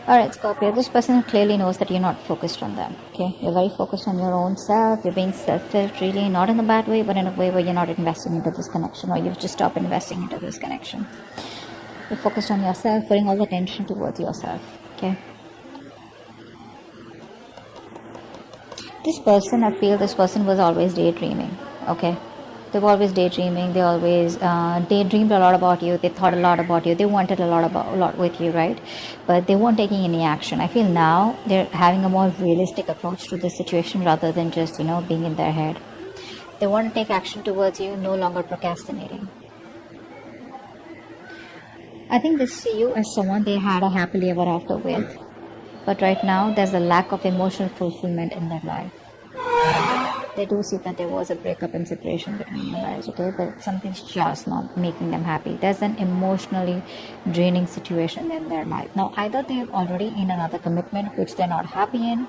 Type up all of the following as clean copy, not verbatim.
Alright, Scorpio, this person clearly knows that you're not focused on them. Okay, you're very focused on your own self. You're being selfish, really, not in a bad way, but in a way where you're not investing into this connection, or you've just stopped investing into this connection. You're focused on yourself, putting all the attention towards yourself. Okay. This person, I feel this person was always daydreaming. Okay. They were always daydreaming. They always daydreamed a lot about you. They thought a lot about you. They wanted a lot with you, right? But they weren't taking any action. I feel now they're having a more realistic approach to this situation rather than just, being in their head. They want to take action towards you, no longer procrastinating. I think they see you as someone they had a happily ever after with. But right now, there's a lack of emotional fulfillment in their life. They do see that there was a breakup and separation between you guys, okay? But something's just not making them happy. There's an emotionally draining situation in their life. Now, either they're already in another commitment which they're not happy in,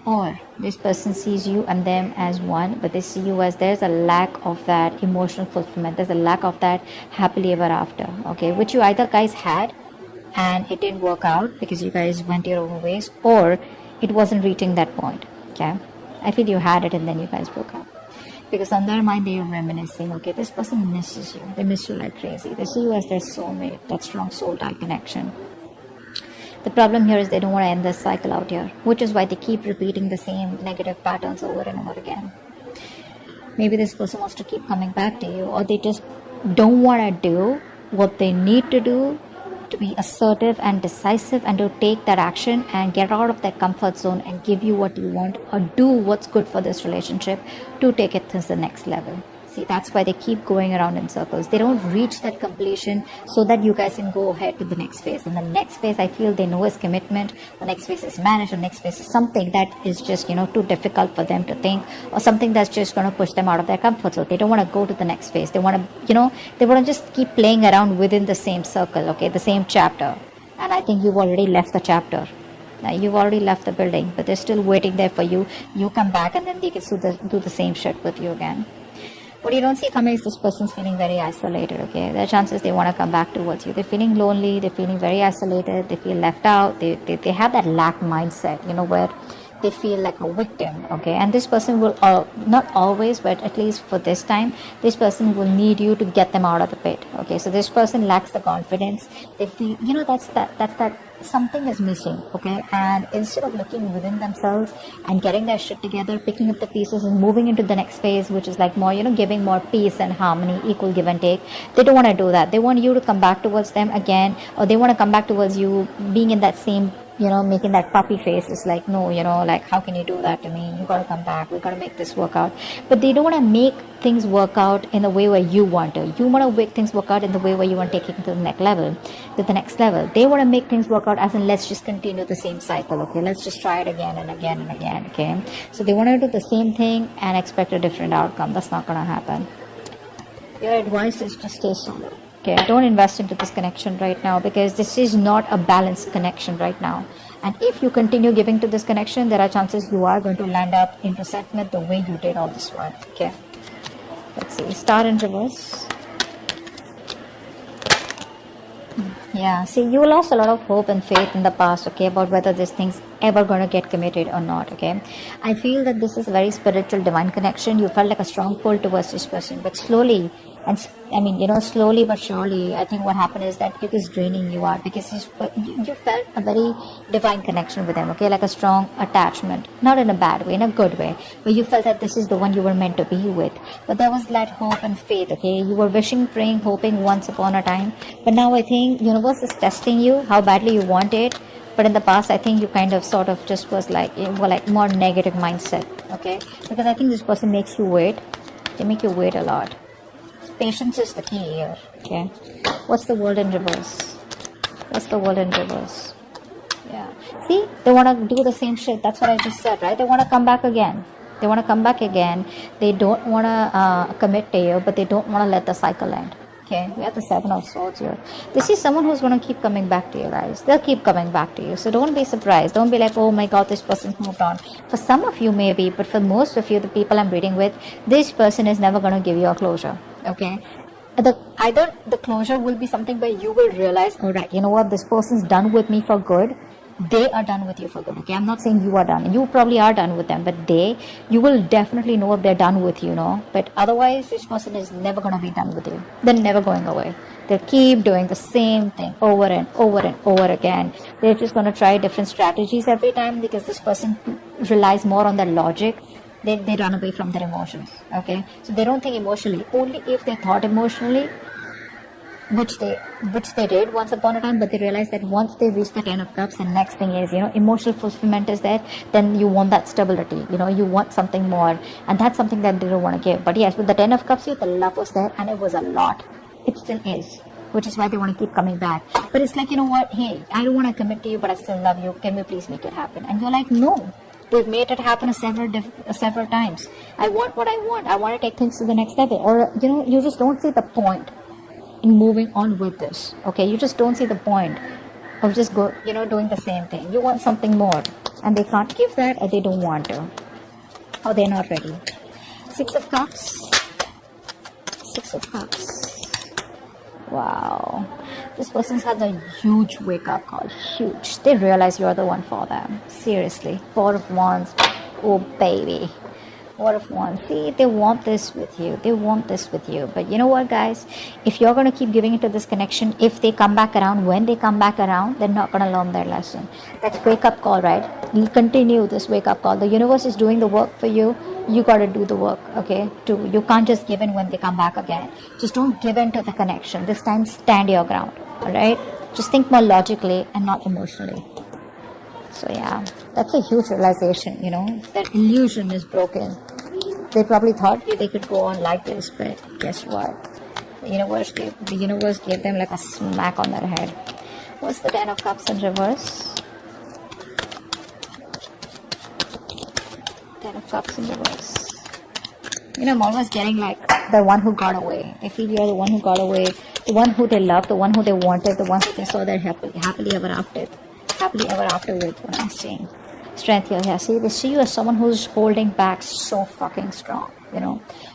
or this person sees you and them as one, but they see you as there's a lack of that emotional fulfillment. There's a lack of that happily ever after, okay? Which you either guys had and it didn't work out because you guys went your own ways, or it wasn't reaching that point, okay? I feel you had it and then you guys broke up. Because on their mind, they are reminiscing, okay, this person misses you. They miss you like crazy. They see you as their soulmate, that strong soul tie connection. The problem here is they don't want to end this cycle out here, which is why they keep repeating the same negative patterns over and over again. Maybe this person wants to keep coming back to you, or they just don't want to do what they need to do to be assertive and decisive and to take that action and get out of their comfort zone and give you what you want, or do what's good for this relationship to take it to the next level. See, that's why they keep going around in circles. They don't reach that completion so that you guys can go ahead to the next phase. And the next phase, I feel they know is commitment. The next phase is marriage. The next phase is something that is just, too difficult for them to think, or something that's just going to push them out of their comfort zone. They don't want to go to the next phase. They want to, they want to just keep playing around within the same circle, okay, the same chapter. And I think you've already left the chapter. You've already left the building, but they're still waiting there for you. You come back and then they can do the same shit with you again. What you don't see coming is this person's feeling very isolated, okay? There are chances they want to come back towards you. They're feeling lonely, they're feeling very isolated, they feel left out, they have that lack mindset, where they feel like a victim, okay? And this person will, not always, but at least for this time, this person will need you to get them out of the pit, okay? So this person lacks the confidence. They feel, that's that something is missing, okay? And instead of looking within themselves and getting their shit together, picking up the pieces and moving into the next phase, which is like more, giving more peace and harmony, equal give and take, they don't want to do that. They want you to come back towards them again, or they want to come back towards you being in that same, making that puppy face. It's like, no, like, how can you do that to me? You got to come back. We got to make this work out. But they don't want to make things work out in the way where you want to. You want to make things work out in the way where you want to take it to the next level. They want to make things work out as in, let's just continue the same cycle, okay? Let's just try it again and again and again, okay? So they want to do the same thing and expect a different outcome. That's not going to happen. Your advice is to stay solid. Okay, don't invest into this connection right now, because this is not a balanced connection right now. And if you continue giving to this connection, there are chances you are going to land up in resentment the way you did all this while. Okay, let's see. Star in reverse. Yeah, see, you lost a lot of hope and faith in the past, okay, about whether this thing's ever going to get committed or not, okay? I feel that this is a very spiritual, divine connection. You felt like a strong pull towards this person, but slowly, slowly but surely, I think what happened is that it was draining you out, because you felt a very divine connection with them, okay, like a strong attachment, not in a bad way, in a good way, but you felt that this is the one you were meant to be with. But there was that hope and faith, okay? You were wishing, praying, hoping once upon a time, but now I think universe is testing you, how badly you want it. But in the past, I think you kind of sort of just was like, more negative mindset, okay? Because I think this person makes you wait. They make you wait a lot. Patience is the key here, okay? What's the world in reverse? Yeah. See, they want to do the same shit. That's what I just said, right? They want to come back again. They don't want to commit to you, but they don't want to let the cycle end. Okay, we have the 7 of Swords here. This is someone who's going to keep coming back to you, guys. They'll keep coming back to you. So don't be surprised. Don't be like, oh my God, this person's moved on. For some of you, maybe, but for most of you, the people I'm reading with, this person is never going to give you a closure. Okay? Either the closure will be something where you will realize, all right, you know what, this person's done with me for good. they are done with you for good. Okay, I'm not saying you are done. You probably are done with them, but you will definitely know if they're done with you, no? But otherwise, this person is never going to be done with you. They're never going away. They'll keep doing the same thing over and over and over again. They're just going to try different strategies every time, because this person relies more on their logic. They run away from their emotions. Okay, so they don't think emotionally. Only if they thought emotionally, which they did once upon a time, but they realized that once they reach the 10 of cups, the next thing is, emotional fulfillment is there. Then you want that stability, you want something more, and that's something that they don't want to give. But yes, with the 10 of cups, the love was there, and it was a lot. It still is, which is why they want to keep coming back. But it's like, you know what, hey, I don't want to commit to you, but I still love you. Can we please make it happen? And you're like, no, we've made it happen several times. I want what I want. I want to take things to the next level. Or, you just don't see the point in moving on with this. Okay, you just don't see the point of just doing the same thing. You want something more, and they can't give that, or they don't want to, or they're not ready. 6 of cups. 6 of cups. Wow, this person has a huge wake-up call. Huge. They realize you're the one for them. Seriously. 4 of wands. Oh baby. 4 of wands. See, they want this with you. They want this with you. But you know what, guys? If you're going to keep giving into this connection, if they come back around, when they come back around, they're not going to learn their lesson. That's wake-up call, right? You continue this wake-up call. The universe is doing the work for you. You got to do the work, okay? Too. You can't just give in when they come back again. Just don't give in to the connection. This time, stand your ground, all right? Just think more logically and not emotionally. So yeah, that's a huge realization, that illusion is broken. They probably thought they could go on like this, but guess what? The universe gave them like a smack on their head. What's the 10 of cups in reverse? 10 of cups in reverse. I'm always getting like the one who got away. They feel you're the one who got away, the one who they loved, the one who they wanted, the one who they saw their happily ever after with, what I'm saying. Strength here. Yeah, see, they see you as someone who's holding back so fucking strong.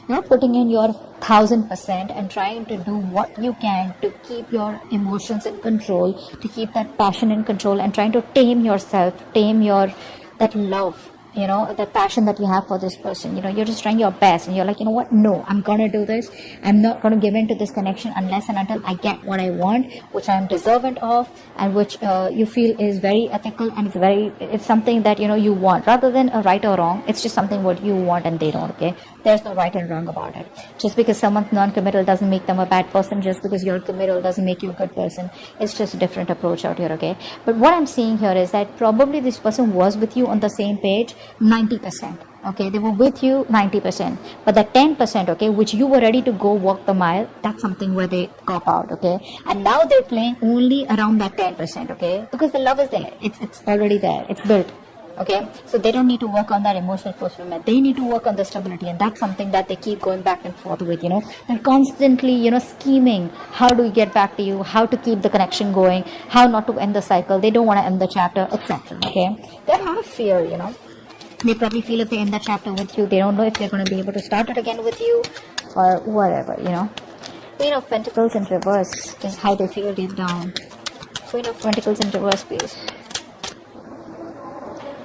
You're putting in your 1000% and trying to do what you can to keep your emotions in control, to keep that passion in control, and trying to tame yourself, that love, the passion that you have for this person. You're just trying your best, and you're like, you know what, no, I'm gonna do this. I'm not gonna give in to this connection unless and until I get what I want, which I'm deserving of, and which you feel is very ethical, and it's something that you want, rather than a right or wrong. It's just something what you want and they don't. Okay, there's no right and wrong about it. Just because someone's non-committal doesn't make them a bad person. Just because you're committal doesn't make you a good person. It's just a different approach out here. Okay, but what I'm seeing here is that probably this person was with you on the same page 90%. Okay, they were with you 90%, but the 10%, okay, which you were ready to go walk the mile, that's something where they cop out. Okay, and now they're playing only around that 10%. Okay, because the love is there. It's already there. It's built. Okay, so they don't need to work on that emotional fulfillment. They need to work on the stability, and that's something that they keep going back and forth with. They're constantly scheming how do we get back to you, how to keep the connection going, how not to end the cycle. They don't want to end the chapter, etc. Okay, they have a lot of fear. They probably feel if they end the chapter with you, they don't know if they're going to be able to start it again with you, or whatever. Queen of Pentacles in reverse is how they feel deep down. Queen of Pentacles in reverse, please.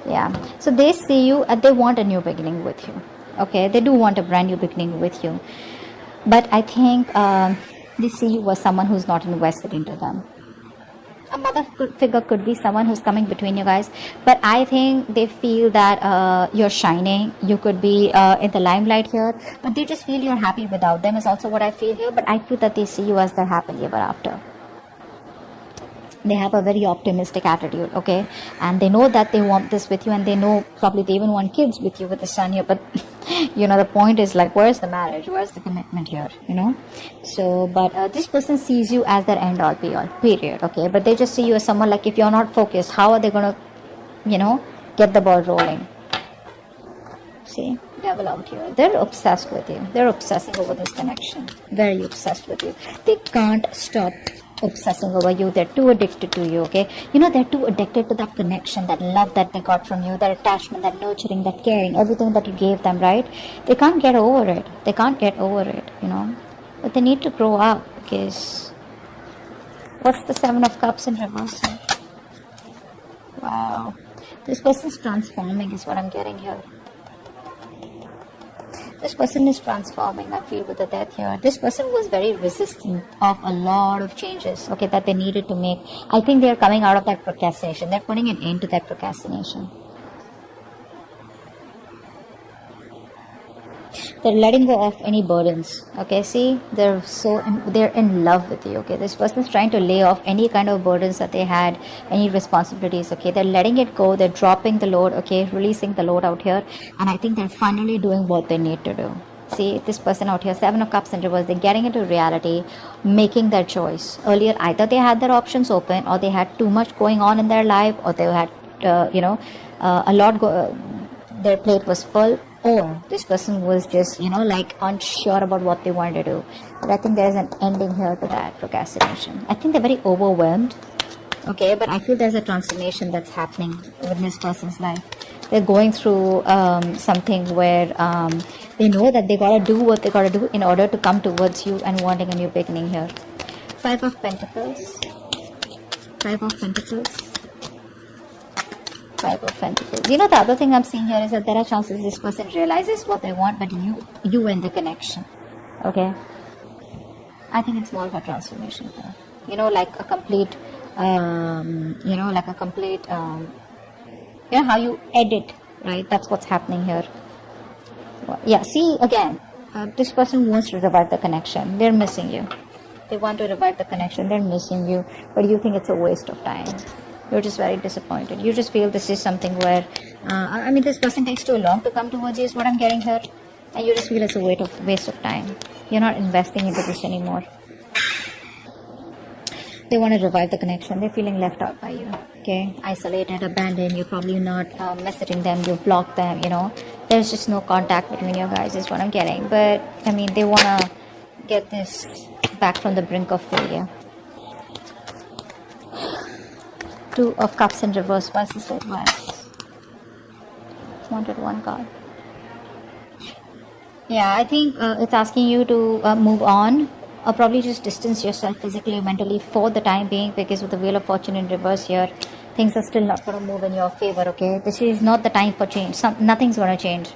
Yeah, so they see you and they want a new beginning with you. Okay, they do want a brand new beginning with you, but I think they see you as someone who's not invested into them. A mother figure could be someone who's coming between you guys, but I think they feel that you're shining. You could be in the limelight here, but they just feel you're happy without them is also what I feel here. But I feel that they see you as their happily ever after. They have a very optimistic attitude, okay, and they know that they want this with you, and they know probably they even want kids with you with the sun here. But the point is, like, where's the marriage, where's the commitment here? So but this person sees you as their end all be all, period. Okay, but they just see you as someone, like, if you're not focused, how are they gonna get the ball rolling? See, devil out here. They're obsessed with you. They're obsessing over this connection. Very obsessed with you. They can't stop obsessing over you. They're too addicted to you. Okay, they're too addicted to that connection, that love that they got from you, that attachment, that nurturing, that caring, everything that you gave them, right? They can't get over it. But they need to grow up, because what's the 7 of Cups in reverse? Wow. This person's transforming is what I'm getting here. This person is transforming, I feel, with the death here. This person was very resistant of a lot of changes, okay, that they needed to make. I think they're coming out of that procrastination. They're putting an end to that procrastination. They're letting go of any burdens, okay. See, they're in love with you, okay. This person is trying to lay off any kind of burdens that they had, any responsibilities, okay. They're letting it go. They're dropping the load, okay, releasing the load out here, and I think they're finally doing what they need to do. See, this person out here, 7 of Cups in reverse, they're getting into reality, making their choice. Earlier, either they had their options open, or they had too much going on in their life, or they had a lot their plate was full, or this person was just, like unsure about what they wanted to do. But I think there's an ending here to that procrastination. I think they're very overwhelmed, okay, but I feel there's a transformation that's happening with this person's life. They're going through something where they know that they gotta do what they gotta do in order to come towards you and wanting a new beginning here. 5 of Pentacles. 5 of Pentacles. 5 of Pentacles. The other thing I'm seeing here is that there are chances this person realizes what they want, but you end the connection. Okay? I think it's more of a transformation here. Like a complete, how you edit, right? That's what's happening here. Yeah, see, again, this person wants to revive the connection. They're missing you. They want to revive the connection. They're missing you, but you think it's a waste of time. You're just very disappointed. You just feel this is something where, this person takes too long to come towards you is what I'm getting here. And you just feel it's a waste of time. You're not investing into this anymore. They want to revive the connection. They're feeling left out by you. Okay? Isolated, abandoned. You're probably not messaging them. You block them, There's just no contact between you guys is what I'm getting. But, they want to get this back from the brink of failure. 2 of Cups in reverse. Why is this advice? Wanted one card. Yeah, I think it's asking you to move on, or probably just distance yourself physically or mentally for the time being, because with the Wheel of Fortune in reverse here, things are still not going to move in your favor, okay? This is not the time for change. Nothing's going to change,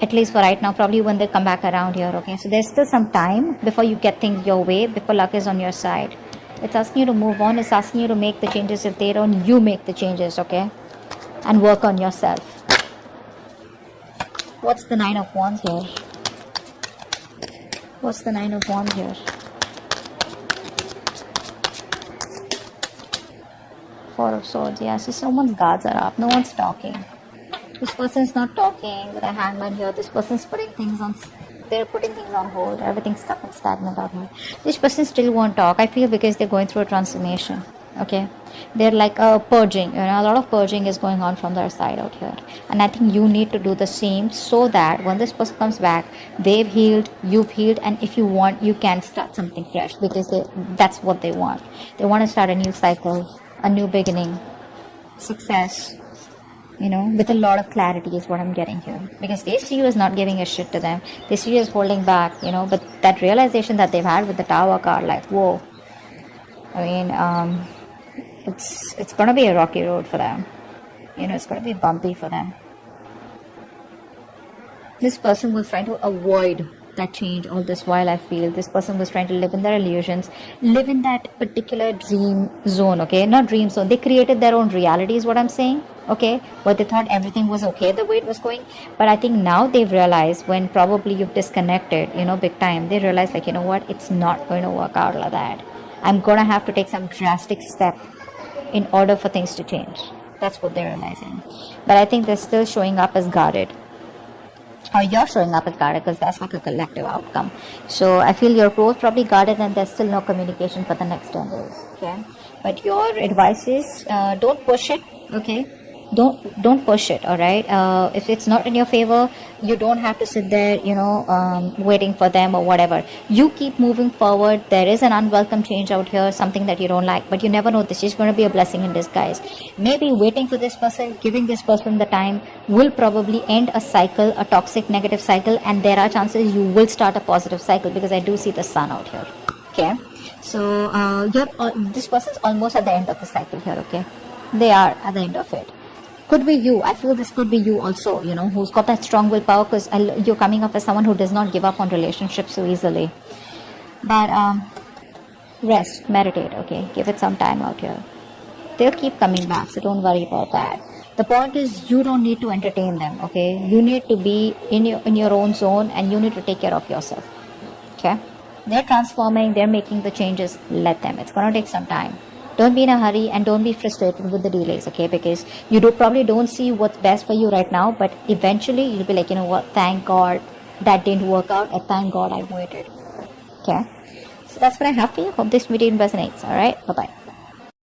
at least for right now. Probably when they come back around here, okay? So there's still some time before you get things your way, before luck is on your side. It's asking you to move on. It's asking you to make the changes. If they don't, you make the changes, okay? And work on yourself. What's the 9 of Wands here? What's the 9 of Wands here? 4 of Swords. Yeah, so someone's guards are up. No one's talking. This person's not talking with a hangman here. This person's putting things on... They're putting things on hold. Everything's stuck and stagnant out here. This person still won't talk, I feel, because they're going through a transformation. Okay? They're like purging. A lot of purging is going on from their side out here. And I think you need to do the same, so that when this person comes back, they've healed, you've healed, and if you want, you can start something fresh, because that's what they want. They want to start a new cycle, a new beginning, success. With a lot of clarity is what I'm getting here. Because they see you as not giving a shit to them. They see you as holding back, but that realization that they've had with the Tower card, like, whoa. It's going to be a rocky road for them. It's going to be bumpy for them. This person was trying to avoid that change all this while. I feel this person was trying to live in their illusions, live in that particular dream zone, okay? Not dream zone. They created their own reality is what I'm saying, okay? Where they thought everything was okay the way it was going. But I think now they've realized, when probably you've disconnected, big time, they realize, like, what? It's not going to work out like that. I'm going to have to take some drastic step in order for things to change. That's what they're realizing. But I think they're still showing up as guarded. Or you're showing up as guarded, because that's like a collective outcome. So I feel you're both probably guarded, and there's still no communication for the next 10 days. Okay? But your advice is, don't push it, okay? Don't push it, all right? If it's not in your favor, you don't have to sit there, waiting for them or whatever. You keep moving forward. There is an unwelcome change out here, something that you don't like, but you never know. This is going to be a blessing in disguise. Maybe waiting for this person, giving this person the time, will probably end a cycle, a toxic negative cycle, and there are chances you will start a positive cycle, because I do see the sun out here. Okay? So this person's almost at the end of the cycle here, okay? They are at the end of it. Could be you. I feel this could be you also, who's got that strong willpower, because you're coming up as someone who does not give up on relationships so easily. But rest, meditate, okay? Give it some time out here. They'll keep coming back, so don't worry about that. The point is, you don't need to entertain them, okay? You need to be in your own zone, and you need to take care of yourself, okay? They're transforming, they're making the changes. Let them. It's going to take some time. Don't be in a hurry, and don't be frustrated with the delays, okay? Because you probably don't see what's best for you right now, but eventually you'll be like, you know what, thank God that didn't work out, and thank God I waited, okay? So that's what I have for you. Hope this video resonates. All right, bye-bye.